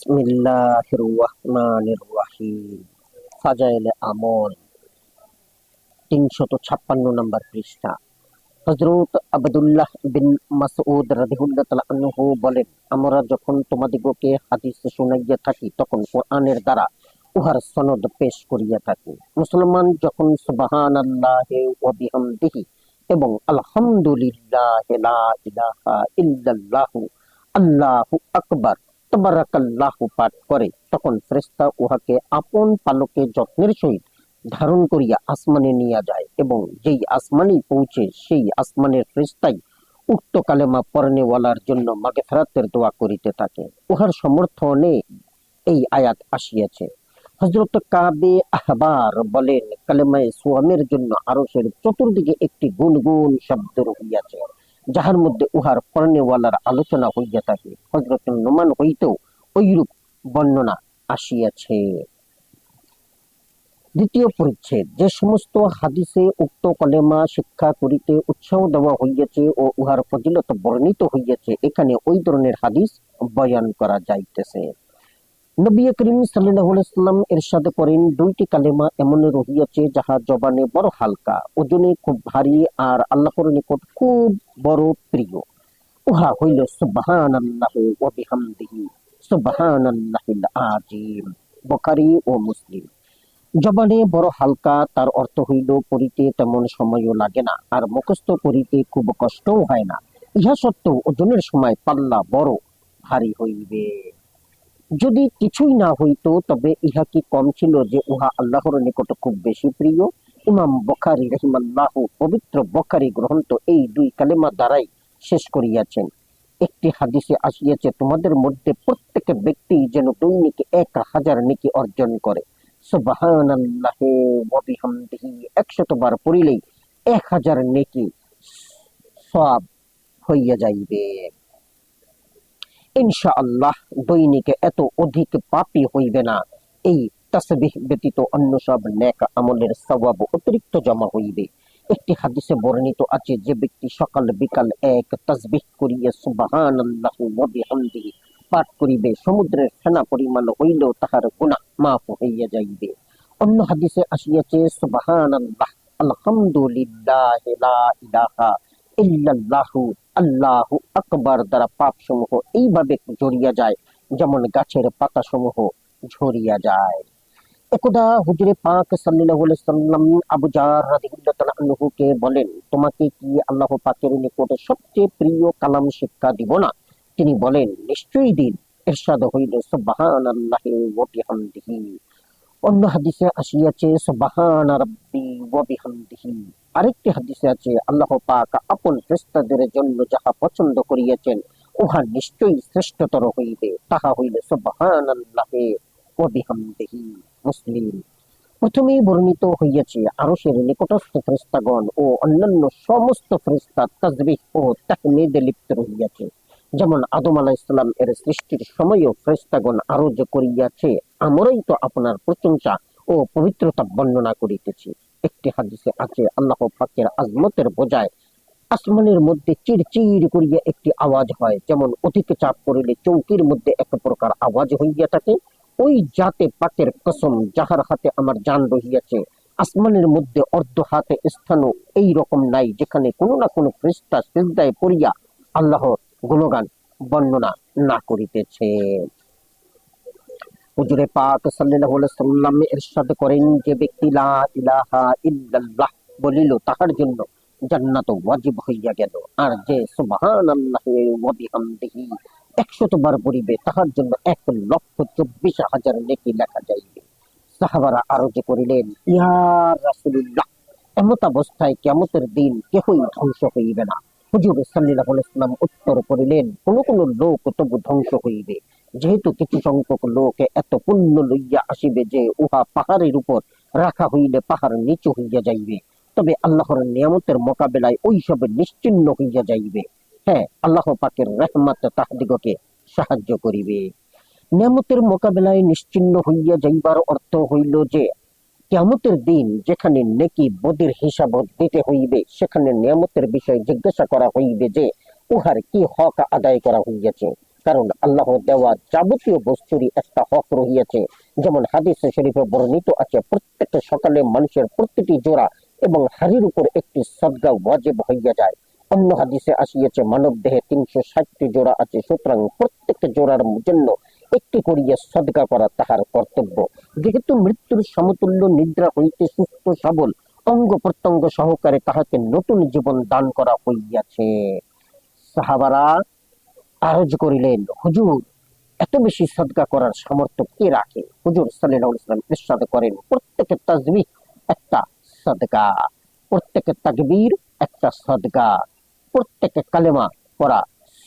বিসমিল্লাহির রহমানির রহিম। ফাজাইলে আমল ৩৫৬ নম্বর পৃষ্ঠা। হযরত আব্দুল্লাহ বিন মাসউদ রাদিয়াল্লাহু তাআলা আনহু বলেন, আমরা যখন তোমাদিগকে হাদিস শুনাইয়া থাকি তখন কোরআনের দ্বারা উহার সনদ পেশ করিয়া থাকি। মুসলমান যখন সুবহানাল্লাহি ওয়া বিহামদিহি এবং আলহামদুলিল্লাহি লা ইলাহা ইল্লাল্লাহু আল্লাহু আকবার তাবারাকাল্লাহু পাঠ করে তখন ফেরেশতা উহাকে আপন পালকে যত্নের সহিত ধারণ করিয়া আসমানে নিয়ে যায় এবং যেই আসমানে পৌঁছে সেই আসমানের ফেরেশতাই উক্ত কালেমা পড়নেওয়ালার জন্য মাগফিরাতের দোয়া করিতে থাকে। উহার সমর্থনে এই আয়াত আসিয়াছে। হযরত কাবে আহবার বলেন, কালেমায়ে সোয়ামের জন্য আরশের চতুর্দিকে একটি গুনগুন শব্দ রহিয়াছে, যাহার মধ্যে উহার পড়নেওয়ালার আলোচনা হইয়া থাকে। হযরত নোমান হইতেও ঐরূপ বর্ণনা আসিয়াছে। দ্বিতীয় পরিচ্ছেদ। যে সমস্ত হাদিসে উক্ত কলেমা শিক্ষা করিতে উৎসাহ দেওয়া হইয়াছে ও উহার ফজিলত বর্ণিত হইয়াছে, এখানে ওই ধরনের হাদিস বয়ান করা যাইতেছে। নবী করিম সাল্লাল্লাহু আলাইহি ওয়াসাল্লাম ইরশাদ করেন, দুইটি কালেমা এমন রহিয়াছে যাহা জবানে বড় হালকা, ওজনে খুব ভারী আর আল্লাহর নিকট খুব বড় প্রিয়। উহা হইল সুবহানাল্লাহি ওয়া বিহামদিহি সুবহানাল্লাহিল আযীম। বুখারী ও মুসলিম। জবানে বড় হালকা, তার অর্থ হইল পড়িতে তেমন সময়ও লাগে না আর মুখস্থ করিতে খুব কষ্টও হয় না। ইহা সত্ত্বেও ওজনের সময় পাল্লা বড় ভারী হইবে। যদি কিছুই না হইতো তবে ইহা কি কম ছিল যে উহা আল্লাহর নিকট খুব বেশি প্রিয়? ইমাম বুখারী রাহিমাহুল্লাহ পবিত্র বুখারী গ্রন্থ এই দুই কালেমা দ্বারাই শেষ করিয়াছেন। একটি হাদিসে আসিয়াছে, তোমাদের মধ্যে প্রত্যেক ব্যক্তি যেন দৈনিক ১,০০০ নেকি অর্জন করে। সুবহানাল্লাহি ওয়া বিহামদিহি ১০০ বার পড়িলেই ১,০০০ নেকি সওয়াব হইয়া যাইবে। ইনশাআল্লাহ দৈনিক এত অধিক পাপী হইবে না। এই তাসবিহ ব্যতীত অন্য সব নেক আমলের সওয়াব অতিরিক্ত জমা হইবে। একটি হাদিসে বর্ণিত আছে, যে ব্যক্তি সকাল বিকাল এক তাসবিহ করিয়া সুবহানাল্লাহি ওয়া বিহামদিহি পাঠ করিবে, সমুদ্রের ফেনা পরিমাণ হইলেও তাহার গুনাহ মাফ হইয়া যাইবে। অন্য হাদিসে আসিয়াছে, সুবহানাল্লাহ আলহামদুলিল্লাহি লা ইলাহা ইল্লাল্লাহু আল্লাহু আকবার দ্বারা পাপ সমূহ এইভাবে ঝরিয়া যায় যেমন গাছের পাতা সমূহ ঝরিয়া যায়। একদা হুজুরে পাক সাল্লাল্লাহু আলাইহি সাল্লাম আবু জার রাদিয়াল্লাহু তাআলা আনহুকে বলেন, তোমাকে কি আল্লাহ পাকের নিকট সবচেয়ে প্রিয় কালাম শিক্ষা দিব না? তিনি বলেন, নিশ্চয়ই দিন। ইরশাদ হইল, সুবহানাল্লাহি ওয়া বিহামদিহি। অন্য হাদিসে আসিয়াছে, সুবহানা রাব্বি ওয়া বিহামদিহি। আরেকটি হাদিসে আছে, আল্লাহ পাক আপন ফেরেশতাদের জন্য যাহা পছন্দ করিয়াছেন উহা নিশ্চয়ই শ্রেষ্ঠতর হইবে, তাহা হইলে সুবহানাল্লাহি ওয়া বিহামদিহি। মুসলিম। প্রথমেই বর্ণিত হইয়াছে, আরশের নিকটস্থ ফেরেশতাগণ ও অন্যান্য সমস্ত ফেরেশতা তাসবিহ ও তাহমীদে লিপ্ত রহিয়াছে। যেমন আদম আলাইহিস সালাম এর সৃষ্টির সময়ও ফেরেশতাগণ আরজ করিয়াছে, আমরাই তো আপনার প্রশংসা ও পবিত্রতা বর্ণনা করিতেছি। একটি হাদিসে আছে, আল্লাহ পাকের আজমতের বোঝায় আসমানের মধ্যে চিড়চিড় করিয়া একটি আওয়াজ হয়, যেমন অধিক চাপ করিলে চৌকির মধ্যে এক প্রকার আওয়াজ হইয়া থাকে। ওই জাতে পাকের কসম, যাহার হাতে আমার জান রহিয়াছে, আসমানের মধ্যে অর্ধ হাতে স্থানও এই রকম নাই যেখানে কোনো না কোনো ফেরেশতা সিজদায় পড়িয়া আল্লাহর গুণগান বর্ণনা না করিতেছে। হুজুরে পাক সাল্লাল্লাহু আলাইহি সাল্লাম ইরশাদ করেন, যে ব্যক্তি লা ইলাহা ইল্লাল্লাহ বলিল তাহার জন্য জান্নাত ওয়াজিব হইয়া গেল, আর যে সুবহানাল্লাহি ওয়া বিহামদিহি ১০০ বার পড়িবে তাহার জন্য ১,২৪,০০০ নেকি লেখা যাইবে। সাহাবারা আরজ করিলেন, ইয়া রাসূলুল্লাহ, এমত অবস্থায় কিয়ামতের দিন কেহই ধ্বংস হইবে না। হুজুর সাল্লাল্লাহু আলাইহি সাল্লাম উত্তর করিলেন, কোন কোন লোক তবু ধ্বংস হইবে, যেহেতু কিছু সংখ্যক লোক এত পুণ্য লইয়া আসিবে যে উহা পাহাড়ের উপর রাখা হইলে পাহাড় নিচু হইয়া যাইবে, তবে আল্লাহর নিয়ামতের মোকাবেলায় ওই সব নিশ্চিহ্ন হইয়া যাইবে। হ্যাঁ, আল্লাহ পাকের রহমত তাহাদিগকে সাহায্য করিবে। নিয়ামতের মোকাবেলায় নিশ্চিহ্ন হইয়া যাইবার অর্থ হইল যে কিয়ামতের দিন যেখানে নেকি বদের হিসাব দিতে হইবে, সেখানে নিয়ামতের বিষয়ে জিজ্ঞাসা করা হইবে যে উহার কি হক আদায় করা হইয়াছে। কারণ আল্লাহ দেওয়া যাবতীয় বস্তুরই একটা হক রহিয়াছে। যেমন হাদিসে শরীফে বর্ণিত আছে, প্রত্যেক সকালে মানুষের প্রতিটি জোড়া এবং হাড়ির উপর একটি সদকা ওয়াজিব হইয়া যায়। অন্য হাদিসে আসিয়াছে, মানব দেহে 360টি জোড়া আছে, সুতরাং প্রত্যেক জোড়ার জন্য একটি করিয়া সদকা করা তাহার কর্তব্য। যেহেতু মৃত্যুর সমতুল্য নিদ্রা হইতে সুস্থ সবল অঙ্গ প্রত্যঙ্গ সহকারে তাহাকে নতুন জীবন দান করা হইয়াছে। সাহাবারা আরজ করিলেন, হুজুর, এত বেশি সদকা করার সামর্থ্য কে রাখে? হুজুর সাল্লাল্লাহু আলাইহি ওয়াসাল্লাম ইরশাদ করেন, প্রত্যেকের তাসবিহ একটা সদকা, প্রত্যেকের তাকবীর একটা সদকা, প্রত্যেকে কালেমা পড়া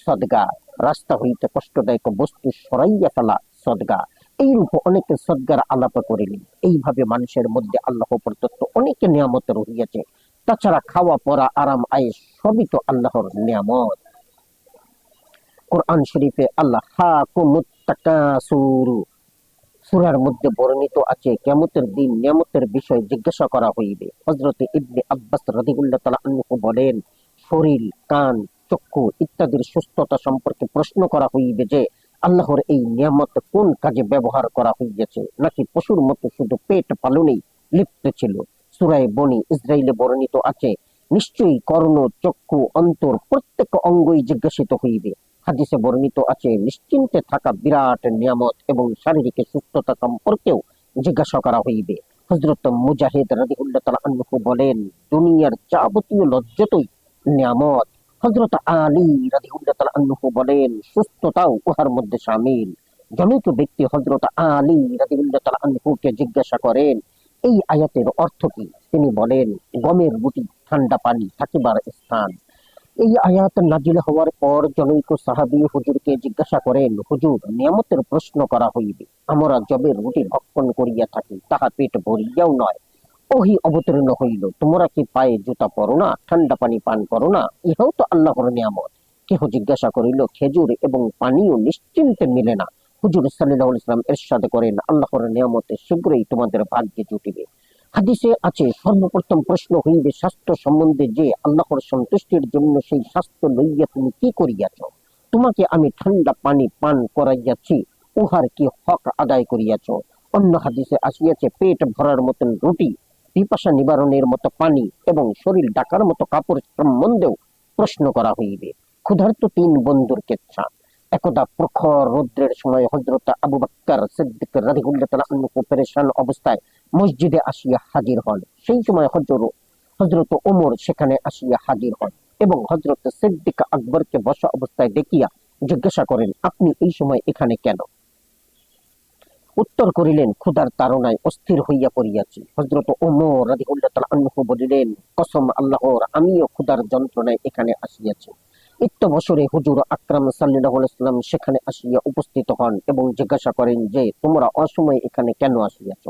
সদকা, রাস্তা হইতে কষ্টদায়ক বস্তু সরাইয়া ফেলা সদকা। এইরূপ অনেকে সদকার আলাপ করিলেন। এইভাবে মানুষের মধ্যে আল্লাহ প্রদত্ত অনেক নিয়ামত রহিয়াছে। তাছাড়া খাওয়া পড়া আরাম আয়েশ সবই তো আল্লাহর নিয়ামত। কোরআন শরীফে আল্লাহ হাকুমুত তাকাসুর সূরার মধ্যে বর্ণিত আছে, কিয়ামতের দিন নিয়ামতের বিষয় জিজ্ঞাসা করা হইবে। হযরত ইবনে আব্বাস রাদিয়াল্লাহু তাআলা আনহু বলেন, শরীর, কান, চক্ষু ইত্যাদির সুস্থতা সম্পর্কে প্রশ্ন করা হইবে যে আল্লাহর এই নিয়ামত কোন কাজে ব্যবহার করা হইয়াছে, নাকি পশুর মতো শুধু পেট পালনেই লিপ্ত ছিল। সূরা বনী ইসরাইলে বর্ণিত আছে, নিশ্চয়ই কর্ণ, চক্ষু, অন্তর প্রত্যেক অঙ্গই জিজ্ঞাসিত হইবে। হাদিসে বর্ণিত আছে, নিশ্চিন্তে থাকা বিরাট নিয়ামত এবং শারীরিক সুস্থতা সম্পর্কেও জিজ্ঞাসা করা হইবে। হযরত মুজাহিদ রাদিয়াল্লাহু তাআলা আনহু বলেন, দুনিয়ার যাবতীয় লজ্জতই নিয়ামত। হযরত আলী রাদিয়াল্লাহু তাআলা আনহু বলেন, সুস্থতাও উহার মধ্যে শামিল। জনৈক ব্যক্তি হযরত আলী রাদিয়াল্লাহু তাআলা আনহুকে জিজ্ঞাসা করেন, এই আয়াতের অর্থ কি? তিনি বলেন, গমের রুটি, ঠান্ডা পানি, থাকিবার স্থান। এই আয়াত নাজিল হওয়ার পর জনৈক সাহাবী হুজুরকে জিজ্ঞাসা করেন, হুজুর, নিয়ামতের প্রশ্ন করা হইবে। আমরা যবের রুটি ভক্ষণ করিয়া থাকি, তাহা পেট ভরিয়াও নয়। ওহী অবতীর্ণ হইল, তোমরা কি পায়ে জুতা পরো না, ঠান্ডা পানি পান করো না? ইহাও তো আল্লাহর নিয়ামত। কেহ জিজ্ঞাসা করিল, খেজুর এবং পানিও নিশ্চিন্তে মিলে না। হুজুর সাল্লাল্লাহু আলাইহি ওয়াসাল্লাম ইরশাদ করেন, আল্লাহর নিয়ামতে শীঘ্রই তোমাদের ভাগ্যে জুটিবে। হাদিসে আছে, সর্বপ্রথম প্রশ্ন হইবে স্বাস্থ্য সম্বন্ধে, যে আল্লাহর সন্তুষ্টির জন্য সেই স্বাস্থ্য লইয়া তুমি কি করিয়াছ। তোমাকে আমি ঠান্ডা পানি পান করাইয়াছি, উহার কি হক আদায় করিয়াছ। অন্য হাদিসে আসিয়াছে, পেট ভরার মতন রুটি, পিপাসা নিবারণের মতো পানি এবং শরীর ঢাকার মতো কাপড় সম্বন্ধেও প্রশ্ন করা হইবে। ক্ষুধার্ত 3 বন্ধুর কেচ্ছা। একদা প্রখর রৌদ্রের সময় হযরত আবু বকর সিদ্দিক রাদিয়াল্লাহু তাআলা আনহু পেরেশান অবস্থায় মসজিদে আসিয়া হাজির হন। সেই সময় হযরত ওমর সেখানে আসিয়া হাজির হন এবং হযরত সিদ্দিক আকবরকে বসা অবস্থায় দেখিয়া জিজ্ঞাসা করেন, আপনি এই সময় এখানে কেন? উত্তর করিলেন, ক্ষুধার তাড়নায় অস্থির হইয়া পড়িয়াছি। হযরত ওমর রাদিয়াল্লাহু তাআলা আনহু বলিলেন, কসম আল্লাহর, আমিও ক্ষুধার যন্ত্রণায় এখানে আসিয়াছি। ইত্যবসরে হুজুর আকরাম সাল্লাল্লাহু আলাইহি ওয়াসাল্লাম সেখানে আসিয়া উপস্থিত হন এবং জিজ্ঞাসা করেন যে, তোমরা অসময়ে এখানে কেন আসিয়াছ?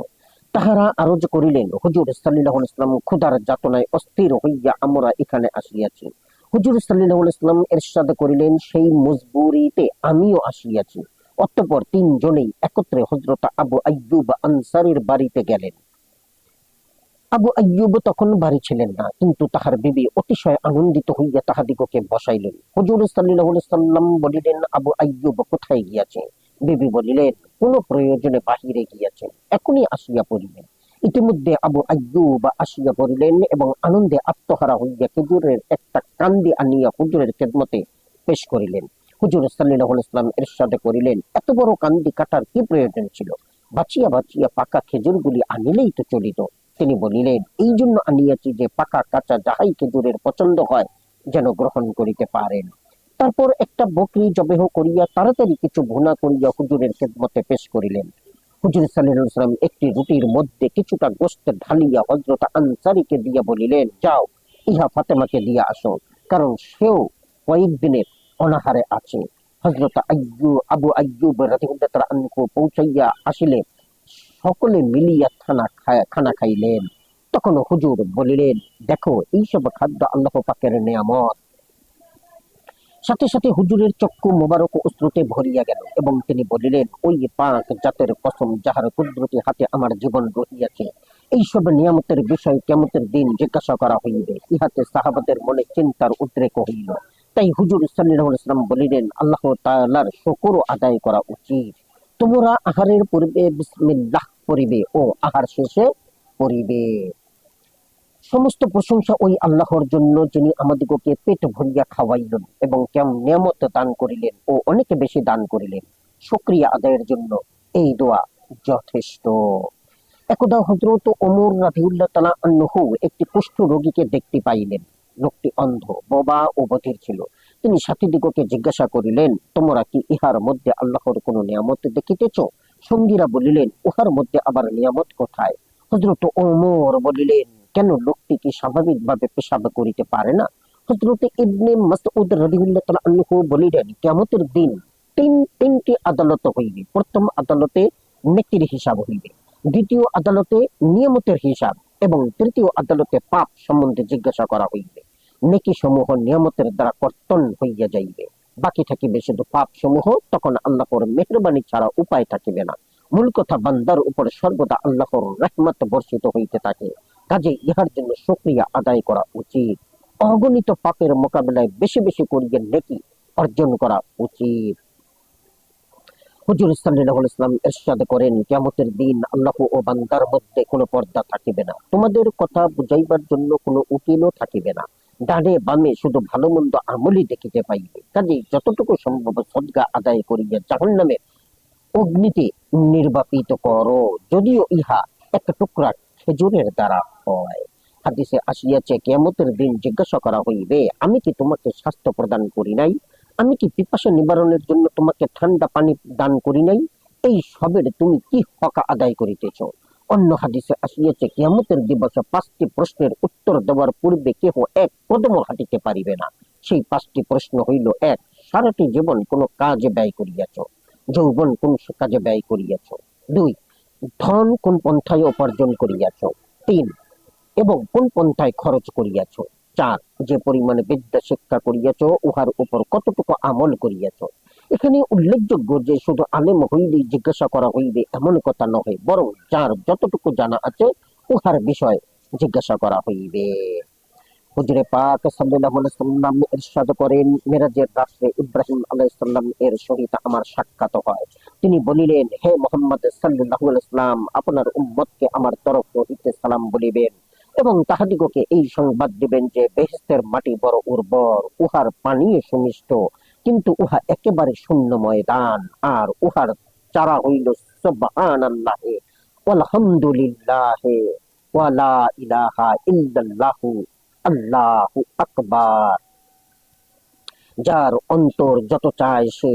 তাহারা আরজ করিলেন, হুজুর সাল্লাল্লাহু আলাইহি ওয়াসাল্লাম ক্ষুধার যাতনায় অস্থির হইয়া আমরা এখানে আসিয়াছি। হুজুর সাল্লাল্লাহু আলাইহি ওয়াসাল্লাম ইরশাদ করিলেন, সেই মজবুরিতে আমিও আসিয়াছি। অতঃপর 3 জনেই একত্রে হযরত আবু আইয়ুব আনসারীর বাড়িতে গেলেন। আবু আইয়ুব তখন বাড়ি ছিলেন না, কিন্তু তাহার বিবি অতিশয় আনন্দিত হইয়া তাহাদিগকে বসাইলেন। হুজুর সাল্লাল্লাহু আলাইহি ওয়াসাল্লাম বলিলেন, আবু আইয়ুব কোথায় গিয়াছে? বিবি বলিলেন, কোন প্রয়োজনে বাহিরে গিয়াছেন, এখনই আসিয়া পড়িবেন। ইতিমধ্যে আবু আইয়ুব আসিয়া পড়িলেন এবং আনন্দে আত্মহারা হইয়া খেজুরের একটা কান্দি আনিয়া হুজুরের খেদমতে পেশ করিলেন। হুজুর সাল্লাল্লাহু আলাইহি ওয়াসাল্লাম ইরশাদ করিলেন, এত বড় কান্দি কাটার কি প্রয়োজন ছিল? বাঁচিয়া বাঁচিয়া পাকা খেজুরগুলি আনিলেই তো চলিত। তিনি বলিলেন, এই জন্য আনিয়াছি যে পাকা কাঁচা যাহাই খেজুরের পছন্দ হয় যেন গ্রহণ করিতে পারেন। তারপর একটা বকরি জবেহ করিয়া তাড়াতাড়ি কিছু ভুনা করিয়া হুজুরের খেদমতে পেশ করিলেন। হুজুর সাল্লাল্লাহু আলাইহি ওয়াসাল্লাম একটি রুটির মধ্যে কিছুটা গোশত ঢালিয়া হযরত আনসারীকে দিয়া বলিলেন, যাও, ইহা ফাতেমাকে দিয়া আসো, কারণ সেও কয়েকদিনের অনাহারে আছে। হযরত আবু আইয়ুব রাদিয়াল্লাহু তাআলা আনহু পৌঁছাইয়া আসিলে সকলে মিলিয়া খানা খাইলেন। তখন হুজুর বলিলেন, দেখো, এইসব খাদ্য আল্লাহ পাকের নিয়ামত। সাথে সাথে হুজুরের চক্ষু মোবারক অশ্রুতে ভরিয়া গেল এবং তিনি বলিলেন, ওই পাক জাতের কসম, যাহার কুদরতি হাতে আমার জীবন রহিয়াছে, এইসব নিয়ামতের বিষয় কিয়ামতের দিন জিজ্ঞাসা করা হইবে। ইহাতে সাহাবাদের মনে চিন্তার উদ্রেক হইল। তাই হুজুর সাল্লাল্লাহু আলাইহি ওয়াসাল্লাম বলিলেন আল্লাহ তাআলার শুকর আদায় করা উচিত। তোমরা আহারের পূর্বে বিসমিল্লাহ পড়িবে ও আহার শেষে পড়িবে। সমস্ত প্রশংসা ওই আল্লাহর জন্য, যিনি আমাদিগকে পেট ভরিয়া খাওয়াইলেন এবং কেমন নিয়ামত দান করিলেন ও অনেক বেশি দান করিলেন। শুকরিয়া আদায়ের জন্য এই দোয়া যথেষ্ট। একদা হযরত ওমর রাদিয়াল্লাহু তাআলা আনহু একটি কুষ্ঠ রোগীকে দেখতে পাইলেন। লোকটি অন্ধ, বোবা ও বধির ছিল। তিনি সাথীদিগকে জিজ্ঞাসা করিলেন, তোমরা কি ইহার মধ্যে আল্লাহর কোন নিয়ামত দেখিতেছ? সঙ্গীরা বলিলেন, উহার মধ্যে আবার নিয়ামত কোথায়? হযরত ওমর বলিলেন, কেন লোকটি কি স্বাভাবিকভাবে পেশাব করিতে পারে না? হযরত ইবনে মাসউদ রাদিয়াল্লাহু তাআলা আনহু বলিলেন, কিয়ামতের দিন তিনটি আদালত হইবে। প্রথম আদালতে নেকির হিসাব হইবে, দ্বিতীয় আদালতে নিয়ামতের হিসাব এবং তৃতীয় আদালতে পাপ সম্বন্ধে জিজ্ঞাসা করা হইবে। নেকি সমূহ নিয়ামতের দ্বারা কর্তন হইয়া যাইবে, বাকি থাকিবে শুধু পাপ সমূহ। তখন আল্লাহর মেহরবানি ছাড়া উপায় থাকিবে না। মূল কথা, বান্দার উপর সর্বদা আল্লাহর রহমত বর্ষিত হইতে থাকে। কাজে ইহার জন্য শুকরিয়া আদায় করা উচিত। অগণিত পাপের মোকাবিলায় বেশি বেশি করিয়া নেকি অর্জন করা উচিত। হুজুর সাল্লাল্লাহু আলাইহি ওয়াসাল্লাম ইরশাদ করেন, কিয়ামতের দিন আল্লাহ ও বান্দার মধ্যে কোনো পর্দা থাকিবে না। তোমাদের কথা বুঝাইবার জন্য কোনো উকিলও থাকিবে না। ডানে বামে শুধু ভালো মন্দ আমলই দেখিতে পাইবে। কাজেই যতটুকু সম্ভব সদকা আদায় করিয়া জাহান্নামের অগ্নিতে নির্বাপিত করো, যদিও ইহা এক টুকরা খেজুরের দ্বারা হয়। হাদিসে আসিয়াছে, কিয়ামতের দিন জিজ্ঞাসা করা হইবে, আমি কি তোমাকে স্বাস্থ্য প্রদান করি নাই? আমি কি পিপাসা নিবারণের জন্য তোমাকে ঠান্ডা পানি দান করি নাই? এই সবের তুমি কি হক আদায় করিতেছ? অন্য হাদিসে আসিয়াছে, কিয়ামতের দিবসে 5টি প্রশ্নের উত্তর দেওয়ার পূর্বে কেহ এক কদমও হাঁটিতে পারিবে না। সেই 5টি প্রশ্ন হইল, 1, সারাটি জীবন কোন কাজে ব্যয় করিয়াছ? যৌবন কোন কাজে ব্যয় করিয়াছ? 2, ধন কোন পন্থায় উপার্জন করিয়াছ? 3, এবং কোন পন্থায় খরচ করিয়াছ? 4, যে পরিমাণে বিদ্যা শিক্ষা করিয়াছ উহার উপর কতটুকু আমল করিয়াছ? এখানে উল্লেখযোগ্য যে শুধু আলেম হইলেই জিজ্ঞাসা করা হইবে এমন কথা নহে, বরং যার যতটুকু জানা আছে উহার বিষয় জিজ্ঞাসা করা হইবে। হুজুরে পাক সাল্লাল্লাহু আলাইহি ওয়াসাল্লাম ইরশাদ করেন, মিরাজের রাত্রে ইব্রাহিম আলাইহিস সালাম এর সহিত আমার সাক্ষাৎ হয়। তিনি বলিলেন, হে মুহাম্মদ সাল্লাল্লাহু আলাইহি ওয়াসাল্লাম, আপনার উম্মতকে আমার তরফ হইতে সালাম বলিবেন এবং তাহাদিগকে এই সংবাদ দিবেন যে বেহেশতের মাটি বড় উর্বর, উহার পানি সুমিষ্ট, কিন্তু উহা একেবারে শূন্য ময়দান, আর উহার চারা হইল সুবহানাল্লাহি ওয়ালহামদুলিল্লাহি ওয়া লা ইলাহা ইল্লাল্লাহু আল্লাহু আকবার। যার অন্তর যত চায় সে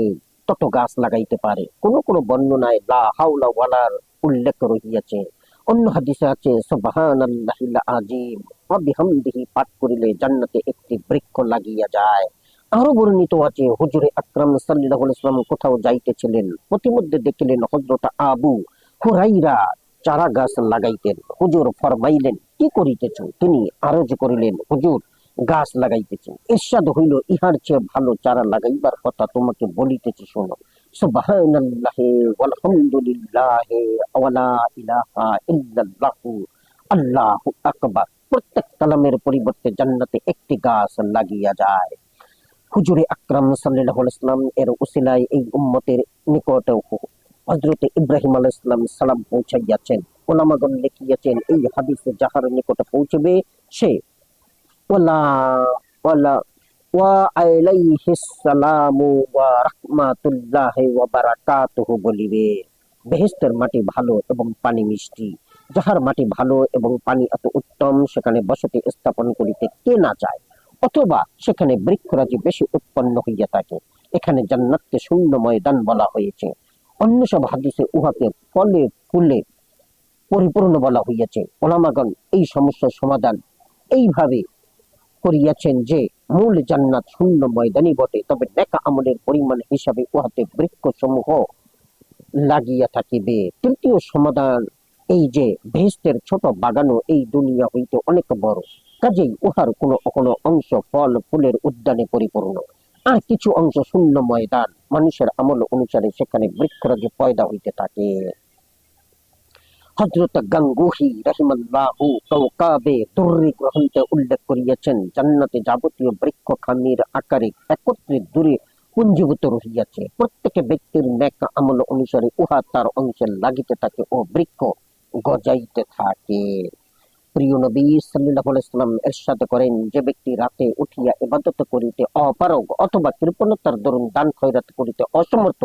তত গাছ লাগাইতে পারে। কোন কোন বর্ণনায় লা হাওলা ওয়ালার উল্লেখ রহিয়াছে। অন্য হাদিসে আছে সুবহানাল্লাহিল আযীম ওয়া বিহামদিহি পাঠ করিলে জান্নাতে একটি বৃক্ষ লাগিয়া যায়। আরো বর্ণিত আছে, হুজুরে আকরাম সাল্লাল্লাহু আলাইহি ওয়াসাল্লাম কোথাও যাইতেছিলেন, প্রতিমধ্যে দেখিলেন হযরত আবু হুরাইরা চারা গাছ লাগাইতেন। হুজুর ফরমাইলেন, কি করিতেছ? তিনি আরজ করিলেন, হুজুর গাছ লাগাইতেছি। ইরশাদ হইল, ইহার চেয়ে ভালো চারা লাগাইবার কথা তোমাকে বলিতেছি, শোনো। সুবহানাল্লাহি ওয়ালহামদুলিল্লাহি ওয়া লা ইলাহা ইল্লাল্লাহু আল্লাহু আকবার। প্রত্যেক কালামের পরিবর্তে জান্নাতে একটি গাছ লাগিয়া যায়। হুজুরে আকরাম সাল্লাল্লাহু আলাইহি ওয়াসাল্লাম এর উসিলায় এই উম্মতের নিকট হযরত ইব্রাহিম আলাইহিস সালাম পৌঁছাইয়াছেন। উলামাগণ লিখিয়াছেন, এই হাদিসে যাহার নিকট পৌঁছবে সে ওয়ালা ওয়ালা ওয়া আলাইহিস সালামু ওয়া রাহমাতুল্লাহি ওয়া বারাকাতুহু বলিবে। বেহেশতের মাটি ভালো এবং পানি মিষ্টি। যাহার মাটি ভালো এবং পানি এত উত্তম, সেখানে বসতি স্থাপন করিতে কে না চায়, অথবা সেখানে বৃক্ষরাজি বেশি উৎপন্ন হইয়া থাকে। এখানে জান্নাতকে শূন্য ময়দান বলা হয়েছে। অন্য সব হাদিসে উহাকে ফলে ফুলে পরিপূর্ণ বলা হইয়াছে। ওলামাগণ এই সমস্যার সমাধান এইভাবে করিয়াছেন যে মূল জান্নাত শূন্য ময়দানই বটে, তবে নেক আমলের পরিমাণ হিসাবে উহাতে বৃক্ষ সমূহ লাগিয়া থাকিবে। তৃতীয় সমাধান এই যে বেহেশতের ছোট বাগানও এই দুনিয়া হইতে অনেক বড়, কাজেই উহার কোনো কোনো অংশ ফল ফুলের উদ্যানে পরিপূর্ণ, আর কিছু অংশ শূন্য ময়দান। মানুষের আমল অনুসারে সেখানে বৃক্ষরাজি পয়দা হইতে থাকে। হযরত গাঙ্গুহি রাহিমাল্লাহু কাওকাবে দুররি গ্রন্থে উল্লেখ করিয়াছেন, জান্নাতে যাবতীয় বৃক্ষ খামির আকারে একত্রে দূরে পুঞ্জীভূত রহিয়াছে। প্রত্যেক ব্যক্তির নেক আমল অনুসারে উহা তার অংশে লাগিতে থাকে ও বৃক্ষ গজাইতে থাকে। প্রিয় নবী সাল্লাল্লাহু আলাইহি ওয়াসাল্লাম ইরশাদ করেন, যে ব্যক্তি রাতে উঠিয়া ইবাদত করিতে অপারগ অথবা কৃপণতার দরুন দান খয়রাত করিতে অসমর্থ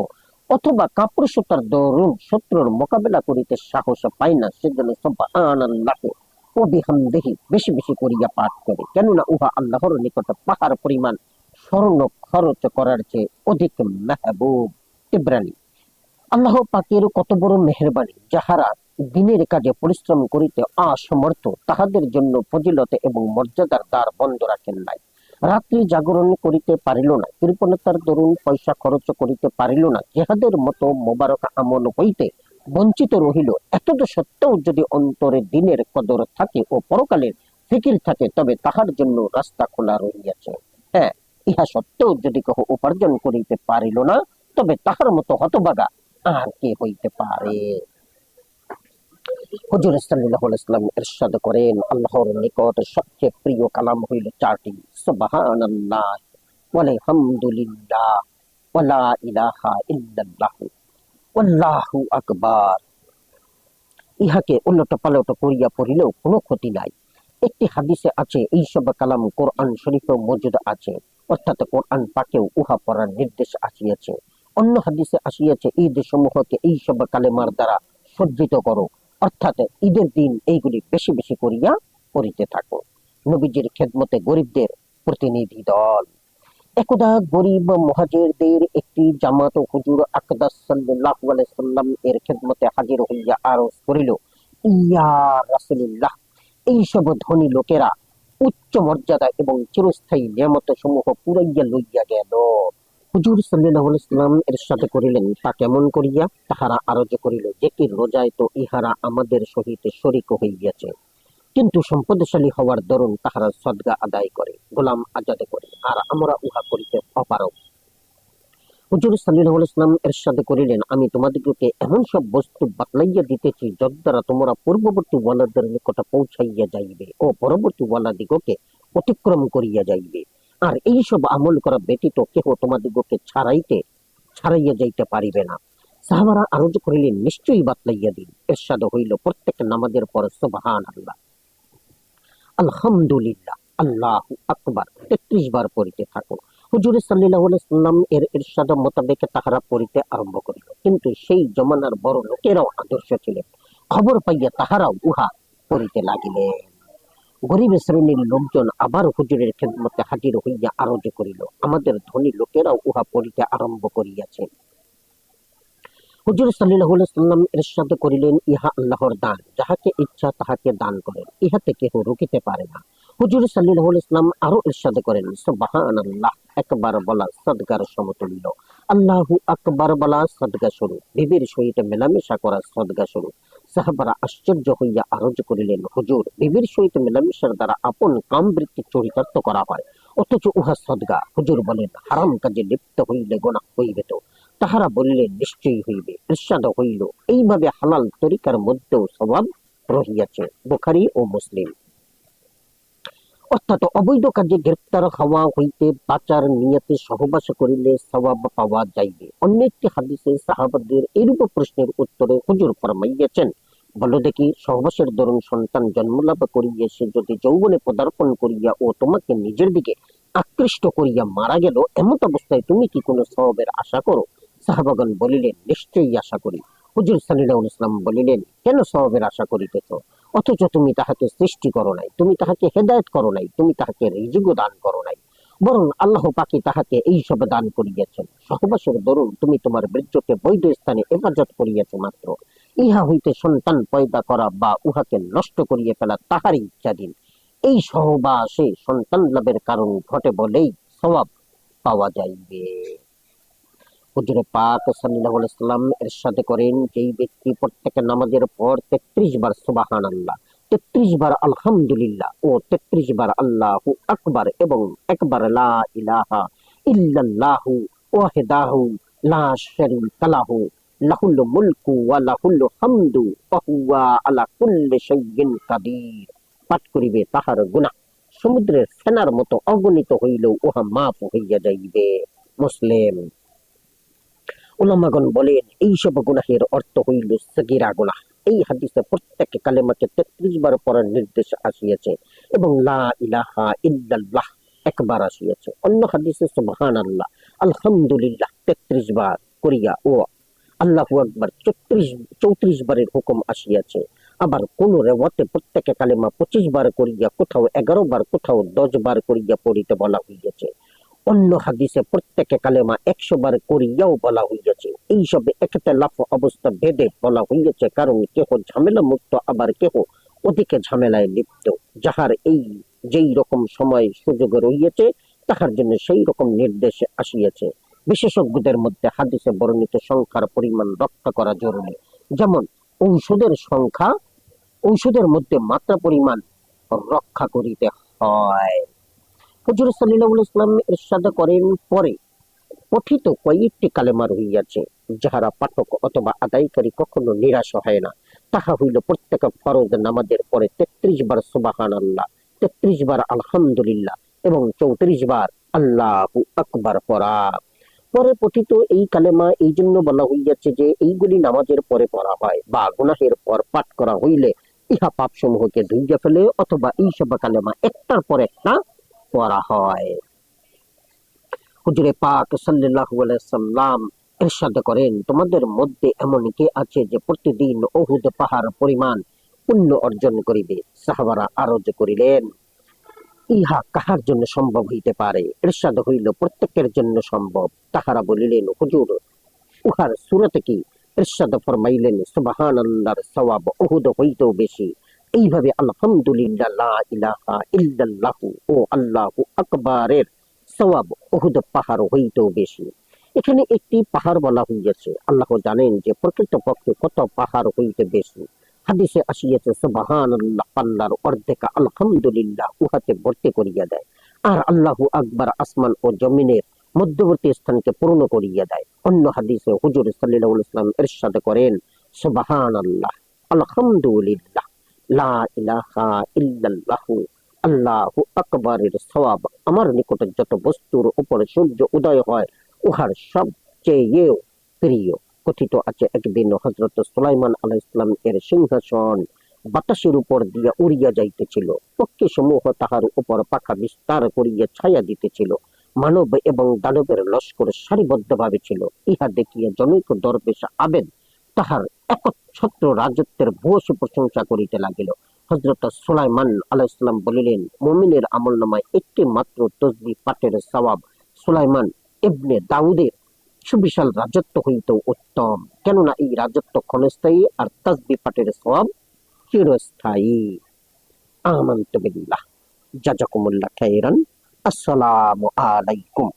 অথবা কাপুরুষতার দরুন শত্রুর মোকাবেলা করিতে সাহস পায় না, সেজন্য সুবহানাল্লাহি ওয়া বিহামদিহি বেশি বেশি করিয়া পাঠ করে, কেননা উহা আল্লাহর নিকট পাহাড় পরিমাণ স্বর্ণ খরচ করার চেয়ে অধিক মেহবুব। ইব্রানি। আল্লাহ পাকের কত বড় মেহেরবানি, যাহারা দিনের কাজে পরিশ্রম করিতে অসমর্থ তাহাদের জন্য ফজিলতে এবং মর্যাদার দ্বার বন্ধ রাখেন নাই। রাত্রি জাগরণ করিতে পারিল না, কৃপণতার দরুন পয়সা খরচ করিতে পারিল না, যাহাদের মতো মোবারক আমল হইতে বঞ্চিত রহিল। এতদ সত্ত্বেও যদি অন্তরে দিনের কদর থাকে ও পরকালের ফিকির থাকে, তবে তাহার জন্য রাস্তা খোলা রহিয়াছে। হ্যাঁ, ইহা সত্ত্বেও যদি কেহ উপার্জন করিতে পারিল না, তবে তাহার মতো হতভাগা আর কে হইতে পারে। হুজুর সাল্লাল্লাহু আলাইহি ওয়াসাল্লাম ইরশাদ করেন, আল্লাহর নিকট সবচেয়ে প্রিয় কালাম হইল চারটি, সুবহানাল্লাহ ওয়ালহামদুলিল্লাহ ওয়ালা ইলাহা ইল্লাল্লাহ ওয়াল্লাহু আকবার। ইহাকে উলট পালট করিয়া পড়িলেও কোনো ক্ষতি নাই। একটি হাদিসে আছে, এই সব কালাম কোরআন শরীফেও মজুদ আছে, অর্থাৎ কোরআন পাকেও উহা পড়ার নির্দেশ আসিয়াছে। অন্য হাদিসে আসিয়াছে, ঈদ সমূহকে এই সব কালেমার দ্বারা সজ্জিত করো, অর্থাৎ ঈদের দিন এইগুলি বেশি বেশি করিয়া পড়িতে থাকো। নবীজির খেদমতে গরিবদের প্রতিনিধি দল। একদা গরিব মুহাজিরদের একটি জামাত হুজুর আকদাস সাল্লাল্লাহু আলাইহি সাল্লাম এর খেদমতে হাজির হইয়া আরজ করিল, ইয়া রাসূলুল্লাহ, এইসব ধনী লোকেরা উচ্চ মর্যাদা এবং চিরস্থায়ী নিয়ামত সমূহ পুরাইয়া লইয়া গেল। হুজুর সাল্লাল্লাহু আলাইহি সাল্লাম ইরশাদ করিলেন, তা কেমন করিয়া? তাহারা আরজ করিল, যে কি রোজায় তো ইহারা আমাদের সহিত শরীক হইয়াছে, কিন্তু সম্পদশালী হওয়ার দরুন তাহারা সদকা আদায় করে, গোলাম আজাদ করে, আর আমরা উহা করিতে অপারগ। হুজুর সাল্লাল্লাহু আলাইহি ওয়াসাল্লাম ইরশাদ করিলেন, আমি তোমাদিগকে এমন সব বস্তু বাতলাইয়া দিতেছি, যদ্বারা তোমরা পূর্ববর্তী ওয়ালাদের নিকট পৌঁছাইয়া যাইবে ও পরবর্তী ওয়ালাদিগকে অতিক্রম করিয়া যাইবে, আর এই সব আমল করা ব্যতীত কেহ তোমাদিগকে ছাড়াইয়া যাইতে পারিবে না। সাহাবারা আরজ করিলেন, নিশ্চয়ই বাতলাইয়া দিন। ইরশাদ হইল, প্রত্যেক নামাজের পর সুবহানাল্লাহ, আলহামদুলিল্লাহ, আল্লাহু আকবার 33 বার পড়িতে থাকো। হুজুর সাল্লাল্লাহু আলাইহি ওয়াসাল্লাম এর ইরশাদ মোতাবেক তাহারা পড়িতে আরম্ভ করিল, কিন্তু সেই জমানার বড় লোকেরাও আদর্শ ছিলেন, খবর পাইয়া তাহারাও উহা পড়িতে লাগিলেন। গরিব শ্রেণীর লোকজন আবার হুজুরের খেদমতে হাজির হইয়া আরজ করিল, আমাদের ধনী লোকেরাও উহা পড়িতে আরম্ভ করিয়াছে। হুজুর সাল্লাল্লাহু আলাইহি ওয়াসাল্লাম ইরশাদ করিলেন, ইহা আল্লাহর দান, যাহাকে ইচ্ছা তাহাকে দান করেন, ইহাতে কেহ রুকিতে পারে না। হুজুর সাল্লাল্লাহু আলাইহি ওয়াসাল্লাম আরো ইরশাদ করেন, সুবহানাল্লাহ একবার বলা সদকার সমতুল্য, আল্লাহু আকবার বলা সদকা শুরু, বিবির সহিত মেলামেশা করা সদকা শুরু। সাহাবারা আশ্চর্য হইয়া আরজ করিলেন, হুজুর, বিবির সহিত মেলামেশার দ্বারা আপন কাম বৃত্তি চরিতার্থ করা হয়, অথচ উহা সদকা। হুজুর বলেন, হারাম কাজে লিপ্ত হইলে গুনাহ হইবে তো? তাহারা বলিলেন, নিশ্চয়ই হইবে। ইরশাদ হইল, এইভাবে হালাল তরিকার মধ্যেও সওয়াব রহিয়াছে। বুখারী ও মুসলিম। অর্থাৎ অবৈধ কাজে গ্রেপ্তার হওয়া হইতে বাঁচার নিয়তে সহবাস করিলে সওয়াব পাওয়া যাইবে। অন্য একটি হাদিসে সাহাবাদের এইরূপ প্রশ্নের উত্তরে হুজুর ফরমাইয়াছেন, বলো দেখি, সহবাসের দরুন সন্তান জন্মলাভ করিয়া সে যদি যৌবনে পদার্পণ করিয়া ও তোমাকে নিজের দিকে আকৃষ্ট করিয়া মারা গেল, এমন অবস্থায় তুমি কি কোনো সওয়াবের আশা করো? সাহাবাগণ বলিলেন, নিশ্চয়ই আশা করি। হুজুর সাল্লাল্লাহু আলাইহি ওয়াসাল্লাম বলিলেন, কেন সওয়াবের আশা করিতেছ? অথচ তুমি তাহাকে সৃষ্টি করো নাই, তুমি তাহাকে হেদায়েত করো নাই, তুমি তাহাকে রিজিক দান করো নাই, বরং আল্লাহ পাকি তাহাকে এই সব দান করিয়াছেন। সহবাসের দরুন তুমি তোমার বীর্যকে বৈধ স্থানে হেফাজত করিয়াছ মাত্র। ইহা হইতে সন্তান পয়দা করা বা উহাকে নষ্ট করিয়া ফেলা তাহারই ইচ্ছাধীন। এই সহবাসে সন্তান লাভের কারণ ঘটে বলেই সওয়াব পাওয়া যাইবে। হুজুর পাক সাল্লাল্লাহু আলাইহি ওয়াসাল্লাম ইরশাদ করেন, যেই ব্যক্তি প্রত্যেক নামাজের পর 33 বার সুবহানাল্লাহ, 33 বার আলহামদুলিল্লাহ ও 33 বার আল্লাহু আকবার এবং একবার লা ইলাহা ইল্লাল্লাহু ওয়াহদাহু লা শারীকা লাহু লাহুল মুলকু ওয়া লাহুল হামদু ওয়া হুয়া আলা কুল্লি শাইইন কাদির। পাঠ করিবে তাহার গুনাহ সমুদ্রের ফেনার মতো অগণিত হইলেও উহা মাফ হইয়া যাইবে। মুসলিম। উলামাগণ বলেন এইসব গুনাহের অর্থ হইল সগীরা গুনাহ। এই হাদিসে প্রত্যেক কালেমাকে ৩৩ বার পড়ার নির্দেশ আসিয়াছে এবং লা ইলাহা ইল্লাল্লাহ একবার আসিয়াছে। অন্য হাদিসে সুবহানাল্লাহ আলহামদুলিল্লাহ ৩৩ বার করিয়া ও আল্লাহু আকবার ৩৪ বারের হুকুম আসিয়াছে। আবার কোন রেওয়াতে প্রত্যেক কালেমা ২৫ বার করিয়া, কোথাও ১১ বার, কোথাও ১০ বার করিয়া পড়িতে বলা হইয়াছে। অন্য হাদিসে প্রত্যেকে কালেমা ১০০ বার করিয়াও বলা হইয়াছে। এইসবে ইখতিলাফ অবস্থা ভেদে বলা হইয়াছে, কারণ কেহ ঝামেলা মুক্ত, আবার কেহ অধিকে ঝামেলায় লিপ্ত। যাহার যেই রকম সময় সুযোগ রহিয়াছে তাহার জন্য সেই রকম নির্দেশ আসিয়াছে। বিশেষজ্ঞদের মধ্যে হাদিসে বর্ণিত সংখ্যার পরিমাণ রক্ষা করা জরুরি। যেমন ঔষধের সংখ্যা, ঔষধের মধ্যে মাত্রা পরিমাণ রক্ষা করিতে হয়। হুজুর সাল্লাল্লাহু আলাইহি ওয়াসাল্লাম ইরশাদ করেন, পরে পঠিত কয়েকটি কালেমা রহিয়াছে যাহারা পাঠক অথবা আদায়কারী কখনো নিরাশ হয় না। তাহা হইল প্রত্যেক ফরজ নামাজের পরে ৩৩ বার সুবহানাল্লাহ, ৩৩ বার আলহামদুলিল্লাহ এবং ৩৪ বার আল্লাহু আকবার পড়া। পরে পঠিত এই কালেমা এই জন্য বলা হইয়াছে যে এইগুলি নামাজের পরে পড়া হয় বা গুনাহের পর পাঠ করা হইলে ইহা পাপ সমূহকে ধুইয়া ফেলে, অথবা এইসব কালেমা একটার পর একটা পড়া হয়। হুজুরে পাক সাল্লাল্লাহু আলাইহি সাল্লাম ইরশাদ করেন, তোমাদের মধ্যে এমন কে আছে যে প্রতিদিন উহুদ পাহাড় পরিমাণ পুণ্য অর্জন করিবে? সাহাবারা আরজ করিলেন, ইহা কাহার জন্য সম্ভব হইতে পারে? ইরশাদ হইল, প্রত্যেকের জন্য সম্ভব। তাহারা বলিলেন, হুজুর উহার সূরত কি? ইরশাদ ফরমাইলেন, সুবহানাল্লাহর সওয়াব উহুদ হইতেও বেশি। এইভাবে আলহামদুলিল্লাহ, লা ইলাহা ইল্লাল্লাহু ও আল্লাহু আকবারের সওয়াব উহুদ পাহাড় হইতেও বেশি। এখানে একটি পাহাড় বলা হইয়াছে। আল্লাহ জানেন যে প্রকৃতপক্ষে কত পাহাড় হইতে বেশি। হাদিসে আসিয়াছে সুবহানাল্লাহ পাল্লার অর্ধেক আলহামদুলিল্লাহ উহাতে ভর্তি করিয়া দেয়, আর আল্লাহু আকবার আসমান ও জমিনের মধ্যবর্তী স্থানকে পূর্ণ করিয়া দেয়। অন্য হাদিসে হুজুর সাল্লাল্লাহু আলাইহি ওয়াসাল্লাম ইরশাদ করেন, সুবহানাল্লাহ আলহামদুলিল্লাহ লা ইলাহা ইল্লাল্লাহু আল্লাহু আকবারের সওয়াব আমার নিকট যত বস্তুর উপর সূর্য উদয় হয় উহার সবচেয়ে প্রিয়। কথিত আছে, একদিন হযরত সুলাইমান আলাইহিস সালাম এর সিংহাসন বাতাসের উপর দিয়া উড়িয়া যাইতেছিল। পক্ষী সমূহ তাহার উপর পাখা বিস্তার করিয়া ছায়া দিতেছিল। মানব এবং দানবের লস্কর সারিবদ্ধভাবে ছিল। ইহা দেখিয়া জনৈক দরবেশ আবেদ তাহার একচ্ছত্র রাজত্বের ভূয়সী প্রশংসা করিতে লাগিল। হযরত সুলাইমান আলাইহিস সালাম বলিলেন, মুমিনের আমলনামায় একটি মাত্র তসবিহ পাঠের সওয়াব সুলাইমান ইবনে দাউদের সুবিশাল রাজত্ব হইতেও উত্তম। কেননা এই রাজত্ব ক্ষণস্থায়ী, আর তাসবিহ পাঠের সওয়াব চিরস্থায়ী। আমানতু বিল্লাহ। জাযাকুমুল্লাহ খাইরান। আসসালামু আলাইকুম।